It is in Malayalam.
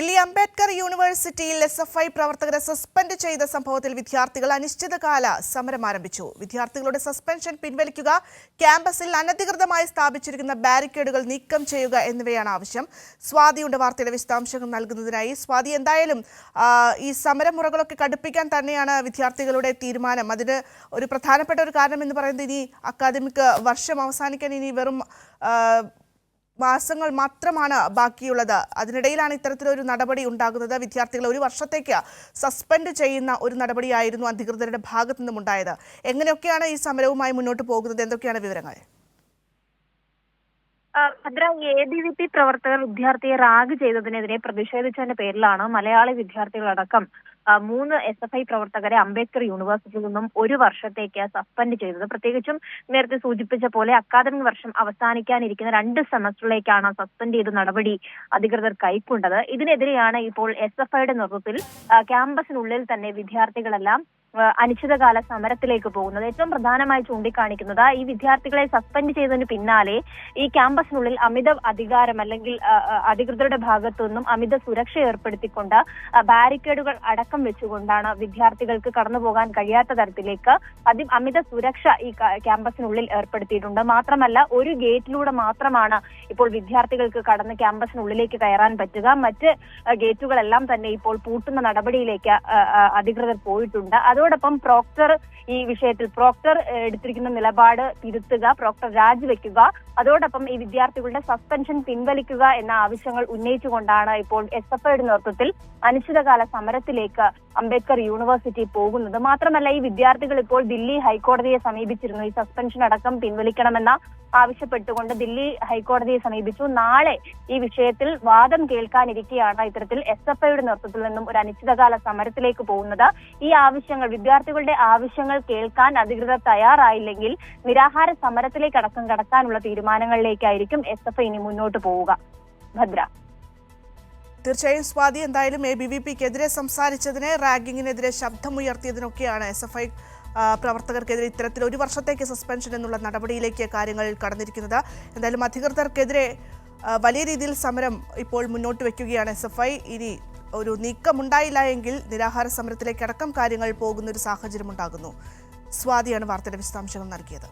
ദില്ലി അംബേദ്കർ യൂണിവേഴ്സിറ്റിയിൽ എസ്എഫ്ഐ പ്രവർത്തകരെ സസ്പെൻഡ് ചെയ്ത സംഭവത്തിൽ വിദ്യാർത്ഥികൾ അനിശ്ചിതകാല സമരം ആരംഭിച്ചു. വിദ്യാർത്ഥികളുടെ സസ്പെൻഷൻ പിൻവലിക്കുക, ക്യാമ്പസിൽ അനധികൃതമായി സ്ഥാപിച്ചിരിക്കുന്ന ബാരിക്കേഡുകൾ നീക്കം ചെയ്യുക എന്നിവയാണ് ആവശ്യം. സ്വാതിയുടെ വാർത്തയുടെ വിശദാംശങ്ങൾ നൽകുന്നതിനായി. സ്വാതി, എന്തായാലും ഈ സമരമുറകളൊക്കെ കടുപ്പിക്കാൻ തന്നെയാണ് വിദ്യാർത്ഥികളുടെ തീരുമാനം. അതിന് ഒരു പ്രധാനപ്പെട്ട ഒരു കാരണം എന്ന് പറയുന്നത് ഇനി അക്കാദമിക് വർഷം അവസാനിക്കാൻ ഇനി വെറും മാസങ്ങൾ മാത്രമാണ് ബാക്കിയുള്ളത്. അതിനിടയിലാണ് ഇത്തരത്തിലൊരു നടപടി ഉണ്ടാകുന്നത്. വിദ്യാർത്ഥികളെ ഒരു വർഷത്തേക്ക് സസ്പെൻഡ് ചെയ്യുന്ന ഒരു നടപടിയായിരുന്നു അധികൃതരുടെ ഭാഗത്തു നിന്നും ഉണ്ടായത്. എങ്ങനെയൊക്കെയാണ് ഈ സമരവുമായി മുന്നോട്ട് പോകുന്നത്? എന്തൊക്കെയാണ് വിവരങ്ങൾ? ഭദ്ര, ABVP പ്രവർത്തകർ വിദ്യാർത്ഥിയെ റാഗ് ചെയ്തതിനെതിരെ പ്രതിഷേധിച്ചതിന്റെ പേരിലാണ് മലയാളി വിദ്യാർത്ഥികളടക്കം 3 SFI പ്രവർത്തകരെ അംബേദ്കർ യൂണിവേഴ്സിറ്റിയിൽ നിന്നും ഒരു വർഷത്തേക്ക് സസ്പെൻഡ് ചെയ്തത്. പ്രത്യേകിച്ചും നേരത്തെ സൂചിപ്പിച്ച പോലെ അക്കാദമിക് വർഷം അവസാനിക്കാനിരിക്കുന്ന 2 സെമസ്റ്ററിലേക്കാണ് സസ്പെൻഡ് ചെയ്ത നടപടി അധികൃതർ കൈക്കൊണ്ടത്. ഇതിനെതിരെയാണ് ഇപ്പോൾ SFIയുടെ നേതൃത്വത്തിൽ ക്യാമ്പസിനുള്ളിൽ തന്നെ വിദ്യാർത്ഥികളെല്ലാം അനിശ്ചിതകാല സമരത്തിലേക്ക് പോകുന്നത്. ഏറ്റവും പ്രധാനമായി ചൂണ്ടിക്കാണിക്കുന്നത് ഈ വിദ്യാർത്ഥികളെ സസ്പെൻഡ് ചെയ്തതിന് പിന്നാലെ ഈ ക്യാമ്പസിനുള്ളിൽ അമിത അധികാരം അല്ലെങ്കിൽ അധികൃതരുടെ ഭാഗത്തു നിന്നും അമിത സുരക്ഷ ഏർപ്പെടുത്തിക്കൊണ്ട് ബാരിക്കേഡുകൾ അടക്കം വെച്ചുകൊണ്ടാണ് വിദ്യാർത്ഥികൾക്ക് കടന്നുപോകാൻ കഴിയാത്ത തരത്തിലേക്ക് അമിത സുരക്ഷ ഈ ക്യാമ്പസിനുള്ളിൽ ഏർപ്പെടുത്തിയിട്ടുണ്ട്. മാത്രമല്ല, ഒരു ഗേറ്റിലൂടെ മാത്രമാണ് ഇപ്പോൾ വിദ്യാർത്ഥികൾക്ക് കടന്ന് ക്യാമ്പസിനുള്ളിലേക്ക് കയറാൻ പറ്റുക. മറ്റ് ഗേറ്റുകളെല്ലാം തന്നെ ഇപ്പോൾ പൂട്ടുന്ന നടപടിയിലേക്ക് അധികൃതർ പോയിട്ടുണ്ട്. അതോടൊപ്പം പ്രോക്ടർ ഈ വിഷയത്തിൽ എടുത്തിരിക്കുന്ന നിലപാട് തിരുത്തുക, പ്രോക്ടർ രാജിവെക്കുക, അതോടൊപ്പം ഈ വിദ്യാർത്ഥികളുടെ സസ്പെൻഷൻ പിൻവലിക്കുക എന്ന ആവശ്യങ്ങൾ ഉന്നയിച്ചുകൊണ്ടാണ് ഇപ്പോൾ SFIയുടെ നേതൃത്വത്തിൽ അനിശ്ചിതകാല സമരത്തിലേക്ക് അംബേദ്കർ യൂണിവേഴ്സിറ്റി പോകുന്നത്. മാത്രമല്ല, ഈ വിദ്യാർത്ഥികൾ ഇപ്പോൾ ദില്ലി ഹൈക്കോടതിയെ സമീപിച്ചിരുന്നു. ഈ സസ്പെൻഷൻ അടക്കം പിൻവലിക്കണമെന്ന ആവശ്യപ്പെട്ടുകൊണ്ട് ദില്ലി ഹൈക്കോടതിയെ സമീപിച്ചു. നാളെ ഈ വിഷയത്തിൽ വാദം കേൾക്കാനിരിക്കെയാണ് ഇത്തരത്തിൽ SFIയുടെ നേതൃത്വത്തിൽ നിന്നും ഒരു അനിശ്ചിതകാല സമരത്തിലേക്ക് പോകുന്നത്. ഈ ആവശ്യങ്ങൾ, വിദ്യാർത്ഥികളുടെ ആവശ്യങ്ങൾ കേൾക്കാൻ അധികൃതർ തയ്യാറായില്ലെങ്കിൽ നിരാഹാര സമരത്തിലേക്ക് അടക്കം കടക്കാനുള്ള തീരുമാനങ്ങളിലേക്കായിരിക്കും SFI ഇനി മുന്നോട്ട് പോവുക. ഭദ്ര. തീർച്ചയായും സ്വാതി, എന്തായാലും ABVPക്കെതിരെ സംസാരിച്ചതിന്, റാഗിങ്ങിനെതിരെ ശബ്ദമുയർത്തിയതിനൊക്കെയാണ് SFI പ്രവർത്തകർക്കെതിരെ ഇത്തരത്തിൽ ഒരു വർഷത്തേക്ക് സസ്പെൻഷൻ എന്നുള്ള നടപടിയിലേക്ക് കാര്യങ്ങൾ കടന്നിരിക്കുന്നത്. എന്തായാലും അധികൃതർക്കെതിരെ വലിയ രീതിയിൽ സമരം ഇപ്പോൾ മുന്നോട്ട് വയ്ക്കുകയാണ് SFI. ഇനി ഒരു നീക്കമുണ്ടായില്ല എങ്കിൽ നിരാഹാര സമരത്തിലേക്ക് അടക്കം കാര്യങ്ങൾ പോകുന്ന ഒരു സാഹചര്യം ഉണ്ടാകുന്നു. സ്വാതിയാണ് വാർത്തയുടെ വിശദാംശങ്ങൾ നൽകിയത്.